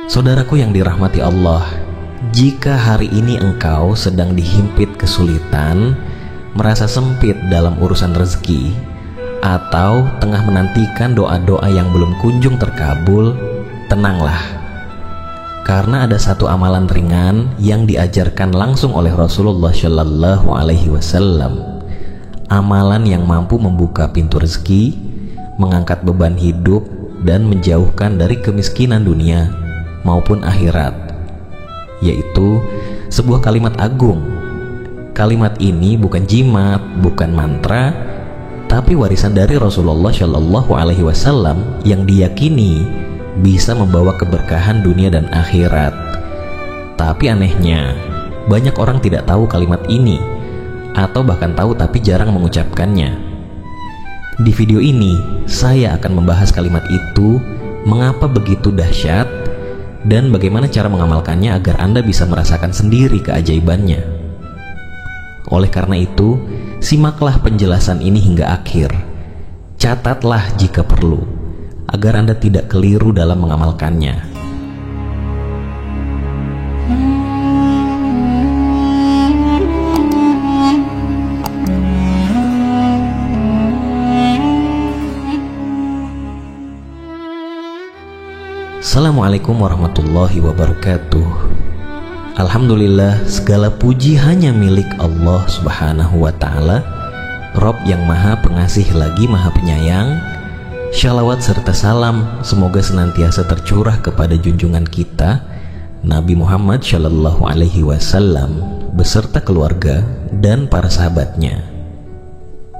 Saudaraku yang dirahmati Allah, jika hari ini engkau sedang dihimpit kesulitan, merasa sempit dalam urusan rezeki, atau tengah menantikan doa-doa yang belum kunjung terkabul, tenanglah. Karena ada satu amalan ringan yang diajarkan langsung oleh Rasulullah Shallallahu Alaihi Wasallam. Amalan yang mampu membuka pintu rezeki, mengangkat beban hidup, dan menjauhkan dari kemiskinan dunia maupun akhirat, yaitu sebuah kalimat agung. Kalimat ini bukan jimat, bukan mantra, tapi warisan dari Rasulullah Shallallahu Alaihi Wasallam yang diyakini bisa membawa keberkahan dunia dan akhirat. Tapi anehnya, banyak orang tidak tahu kalimat ini, atau bahkan tahu tapi jarang mengucapkannya. Di video ini, saya akan membahas kalimat itu, mengapa begitu dahsyat, dan bagaimana cara mengamalkannya agar Anda bisa merasakan sendiri keajaibannya. Oleh karena itu, simaklah penjelasan ini hingga akhir. Catatlah jika perlu, agar Anda tidak keliru dalam mengamalkannya. Assalamualaikum warahmatullahi wabarakatuh. Alhamdulillah, segala puji hanya milik Allah Subhanahu wa ta'ala, Rob yang maha pengasih lagi maha penyayang. Shalawat serta salam semoga senantiasa tercurah kepada junjungan kita Nabi Muhammad Shallallahu Alaihi Wasallam beserta keluarga dan para sahabatnya.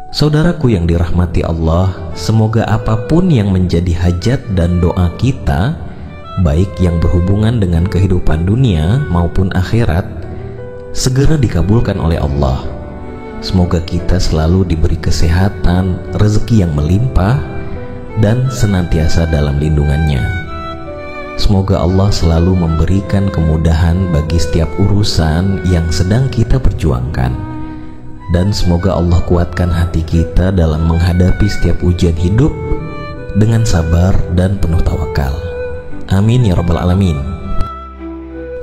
Saudaraku yang dirahmati Allah, semoga apapun yang menjadi hajat dan doa kita, baik yang berhubungan dengan kehidupan dunia maupun akhirat, segera dikabulkan oleh Allah. Semoga kita selalu diberi kesehatan, rezeki yang melimpah, dan senantiasa dalam lindungannya. Semoga Allah selalu memberikan kemudahan bagi setiap urusan yang sedang kita perjuangkan, dan semoga Allah kuatkan hati kita dalam menghadapi setiap ujian hidup dengan sabar dan penuh tawakal. Amin ya rabbal alamin.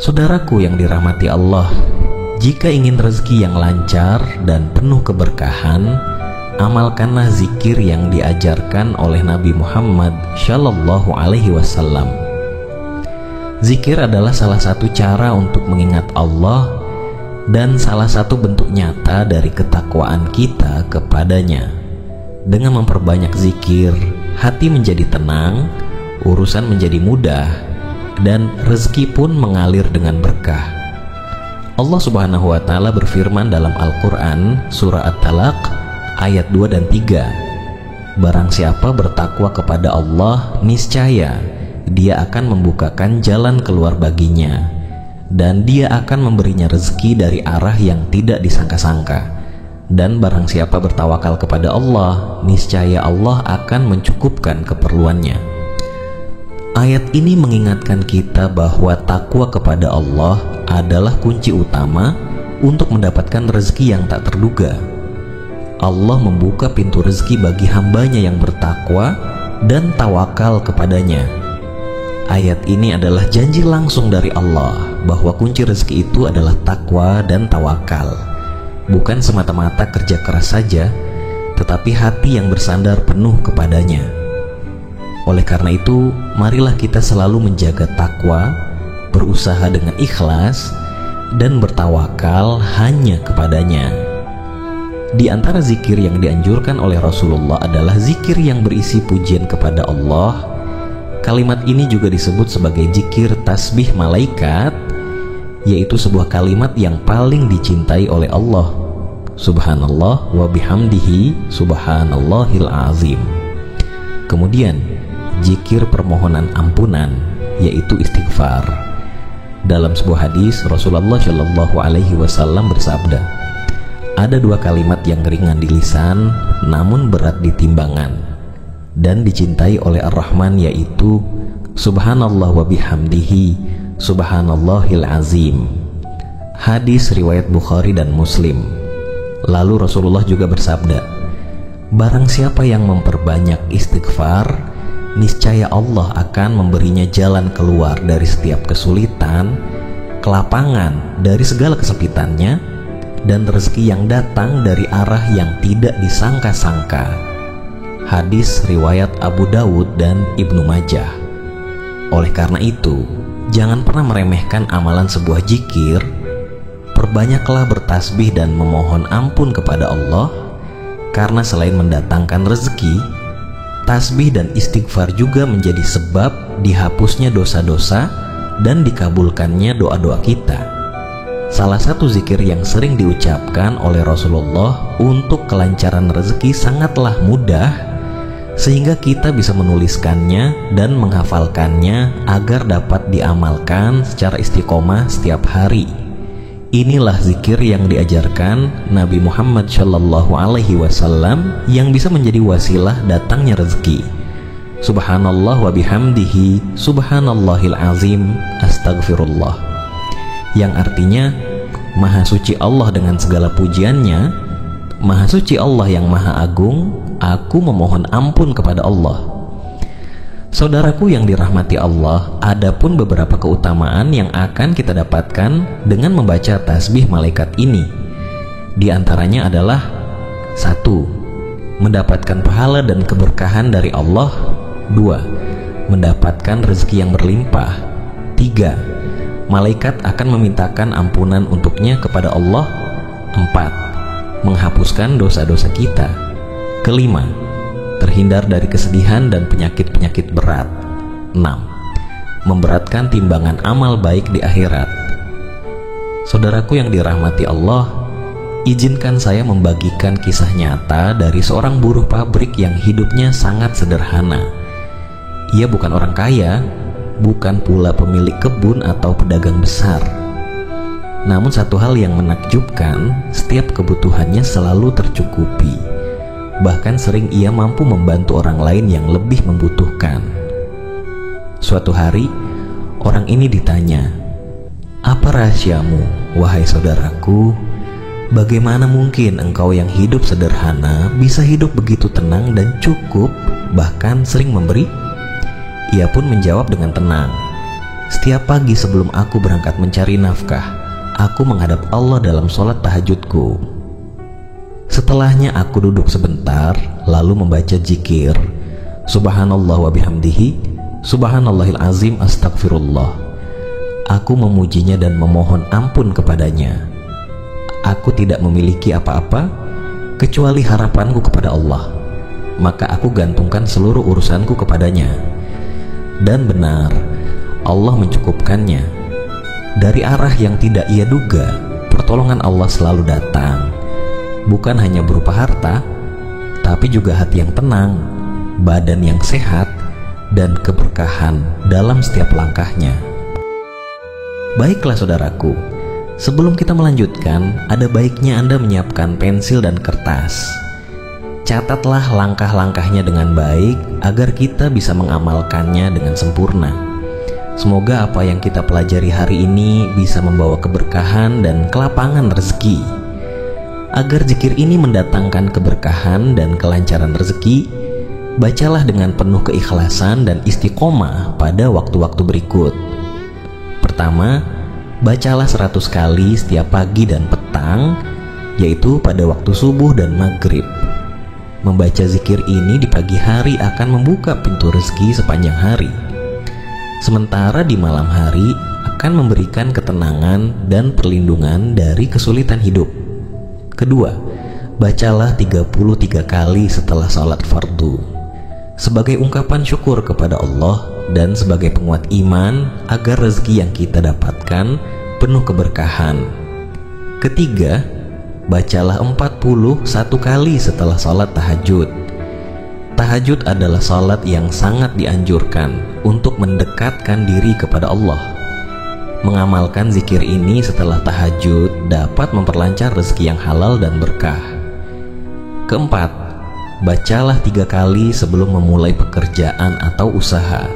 Saudaraku yang dirahmati Allah, jika ingin rezeki yang lancar dan penuh keberkahan, amalkanlah zikir yang diajarkan oleh Nabi Muhammad Shallallahu Alaihi Wasallam. Zikir adalah salah satu cara untuk mengingat Allah dan salah satu bentuk nyata dari ketakwaan kita kepadanya. Dengan memperbanyak zikir, hati menjadi tenang, urusan menjadi mudah, dan rezeki pun mengalir dengan berkah. Allah Subhanahu wa ta'ala berfirman dalam Al-Quran surah At-Talaq ayat 2 dan 3, barang siapa bertakwa kepada Allah, niscaya Dia akan membukakan jalan keluar baginya, dan Dia akan memberinya rezeki dari arah yang tidak disangka-sangka. Dan barang siapa bertawakal kepada Allah, niscaya Allah akan mencukupkan keperluannya. Ayat ini mengingatkan kita bahwa takwa kepada Allah adalah kunci utama untuk mendapatkan rezeki yang tak terduga. Allah membuka pintu rezeki bagi hambanya yang bertakwa dan tawakal kepadanya. Ayat ini adalah janji langsung dari Allah bahwa kunci rezeki itu adalah takwa dan tawakal. Bukan semata-mata kerja keras saja, tetapi hati yang bersandar penuh kepadanya. Oleh karena itu, marilah kita selalu menjaga takwa, berusaha dengan ikhlas, dan bertawakal hanya kepadanya. Di antara zikir yang dianjurkan oleh Rasulullah adalah zikir yang berisi pujian kepada Allah. Kalimat ini juga disebut sebagai zikir tasbih malaikat, yaitu sebuah kalimat yang paling dicintai oleh Allah. Subhanallah wa bihamdihi subhanallahil azim. Kemudian zikir permohonan ampunan, yaitu istighfar. Dalam sebuah hadis, Rasulullah Shallallahu Alaihi Wasallam bersabda, ada dua kalimat yang ringan di lisan namun berat di timbangan dan dicintai oleh Ar-Rahman, yaitu subhanallah wa bihamdihi subhanallahil azim. Hadis riwayat Bukhari dan Muslim. Lalu Rasulullah juga bersabda, barang siapa yang memperbanyak istighfar, niscaya Allah akan memberinya jalan keluar dari setiap kesulitan, kelapangan dari segala kesempitannya, dan rezeki yang datang dari arah yang tidak disangka-sangka. Hadis riwayat Abu Dawud dan Ibnu Majah. Oleh karena itu, jangan pernah meremehkan amalan sebuah zikir. Perbanyaklah bertasbih dan memohon ampun kepada Allah, karena selain mendatangkan rezeki, tasbih dan istighfar juga menjadi sebab dihapusnya dosa-dosa dan dikabulkannya doa-doa kita. Salah satu zikir yang sering diucapkan oleh Rasulullah untuk kelancaran rezeki sangatlah mudah, sehingga kita bisa menuliskannya dan menghafalkannya agar dapat diamalkan secara istiqomah setiap hari. Inilah zikir yang diajarkan Nabi Muhammad SAW yang bisa menjadi wasilah datangnya rezeki. Subhanallah wa bihamdihi, subhanallahil azim, astaghfirullah. Yang artinya, Maha suci Allah dengan segala pujiannya, Maha suci Allah yang maha agung, aku memohon ampun kepada Allah. Saudaraku yang dirahmati Allah, ada pun beberapa keutamaan yang akan kita dapatkan dengan membaca tasbih malaikat ini. Di antaranya adalah 1. Mendapatkan pahala dan keberkahan dari Allah. 2. Mendapatkan rezeki yang berlimpah. 3. Malaikat akan memintakan ampunan untuknya kepada Allah. 4. Menghapuskan dosa-dosa kita. 5. Terhindar dari kesedihan dan penyakit-penyakit berat. 6. Memberatkan timbangan amal baik di akhirat. Saudaraku yang dirahmati Allah, izinkan saya membagikan kisah nyata dari seorang buruh pabrik yang hidupnya sangat sederhana. Ia bukan orang kaya, bukan pula pemilik kebun atau pedagang besar. Namun satu hal yang menakjubkan, setiap kebutuhannya selalu tercukupi. Bahkan sering ia mampu membantu orang lain yang lebih membutuhkan. Suatu hari, orang ini ditanya, "Apa rahasiamu, wahai saudaraku? Bagaimana mungkin engkau yang hidup sederhana bisa hidup begitu tenang dan cukup, bahkan sering memberi?" Ia pun menjawab dengan tenang, "Setiap pagi sebelum aku berangkat mencari nafkah, aku menghadap Allah dalam sholat tahajudku. Setelahnya aku duduk sebentar, lalu membaca zikir, Subhanallah wa bihamdihi, subhanallahil azim, astaghfirullah. Aku memujinya dan memohon ampun kepadanya. Aku tidak memiliki apa-apa kecuali harapanku kepada Allah, maka aku gantungkan seluruh urusanku kepadanya. Dan benar, Allah mencukupkannya. Dari arah yang tidak ia duga, pertolongan Allah selalu datang. Bukan hanya berupa harta, tapi juga hati yang tenang, badan yang sehat, dan keberkahan dalam setiap langkahnya." Baiklah saudaraku, sebelum kita melanjutkan, ada baiknya Anda menyiapkan pensil dan kertas. Catatlah langkah-langkahnya dengan baik agar kita bisa mengamalkannya dengan sempurna. Semoga apa yang kita pelajari hari ini bisa membawa keberkahan dan kelapangan rezeki. Agar zikir ini mendatangkan keberkahan dan kelancaran rezeki, bacalah dengan penuh keikhlasan dan istiqomah pada waktu-waktu berikut. Pertama, bacalah 100 kali setiap pagi dan petang, yaitu pada waktu subuh dan maghrib. Membaca zikir ini di pagi hari akan membuka pintu rezeki sepanjang hari. Sementara di malam hari akan memberikan ketenangan dan perlindungan dari kesulitan hidup. Kedua, bacalah 33 kali setelah salat fardu, sebagai ungkapan syukur kepada Allah dan sebagai penguat iman agar rezeki yang kita dapatkan penuh keberkahan. Ketiga, bacalah 41 kali setelah salat tahajud. Tahajud adalah salat yang sangat dianjurkan untuk mendekatkan diri kepada Allah. Mengamalkan zikir ini setelah tahajud dapat memperlancar rezeki yang halal dan berkah. Keempat, bacalah 3 kali sebelum memulai pekerjaan atau usaha,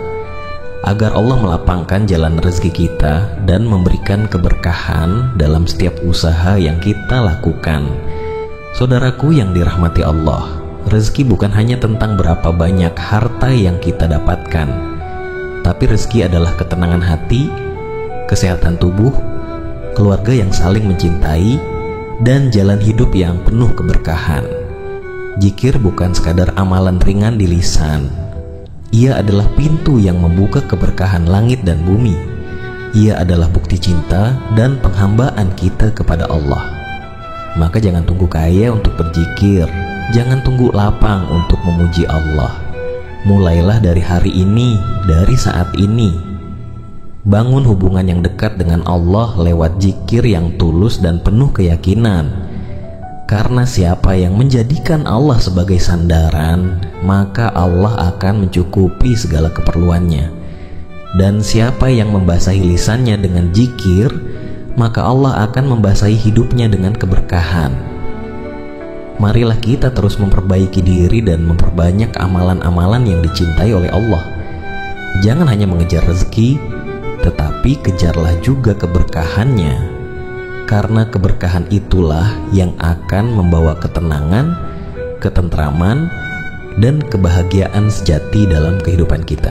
agar Allah melapangkan jalan rezeki kita dan memberikan keberkahan dalam setiap usaha yang kita lakukan. Saudaraku yang dirahmati Allah, rezeki bukan hanya tentang berapa banyak harta yang kita dapatkan, tapi rezeki adalah ketenangan hati, kesehatan tubuh, keluarga yang saling mencintai, dan jalan hidup yang penuh keberkahan. Zikir bukan sekadar amalan ringan di lisan. Ia adalah pintu yang membuka keberkahan langit dan bumi. Ia adalah bukti cinta dan penghambaan kita kepada Allah. Maka jangan tunggu kaya untuk berzikir, jangan tunggu lapang untuk memuji Allah. Mulailah dari hari ini, dari saat ini. Bangun hubungan yang dekat dengan Allah lewat zikir yang tulus dan penuh keyakinan. Karena siapa yang menjadikan Allah sebagai sandaran, maka Allah akan mencukupi segala keperluannya. Dan siapa yang membasahi lisannya dengan zikir, maka Allah akan membasahi hidupnya dengan keberkahan. Marilah kita terus memperbaiki diri dan memperbanyak amalan-amalan yang dicintai oleh Allah. Jangan hanya mengejar rezeki, tetapi kejarlah juga keberkahannya. Karena keberkahan itulah yang akan membawa ketenangan, ketentraman, dan kebahagiaan sejati dalam kehidupan kita.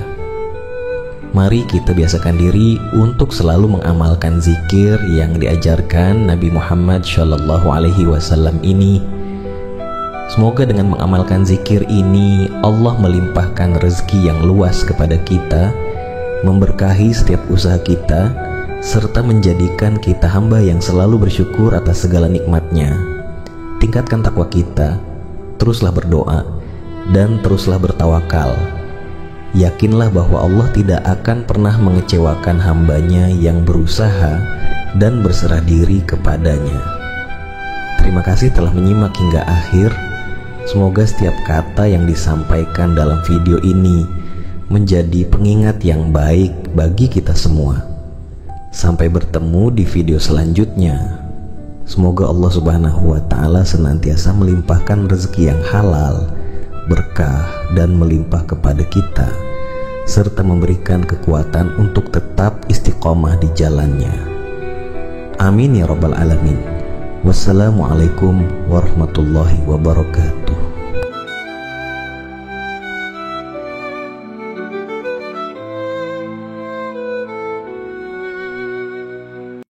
Mari kita biasakan diri untuk selalu mengamalkan zikir yang diajarkan Nabi Muhammad SAW ini. Semoga dengan mengamalkan zikir ini Allah melimpahkan rezeki yang luas kepada kita, memberkahi setiap usaha kita, serta menjadikan kita hamba yang selalu bersyukur atas segala nikmatnya. Tingkatkan takwa kita, teruslah berdoa, dan teruslah bertawakal. Yakinlah bahwa Allah tidak akan pernah mengecewakan hambanya yang berusaha dan berserah diri kepadanya. Terima kasih telah menyimak hingga akhir. Semoga setiap kata yang disampaikan dalam video ini menjadi pengingat yang baik bagi kita semua. Sampai bertemu di video selanjutnya. Semoga Allah Subhanahu wa Ta'ala senantiasa melimpahkan rezeki yang halal, berkah, dan melimpah kepada kita, serta memberikan kekuatan untuk tetap istiqomah di jalannya. Amin ya rabbal alamin. Wassalamualaikum warahmatullahi wabarakatuh.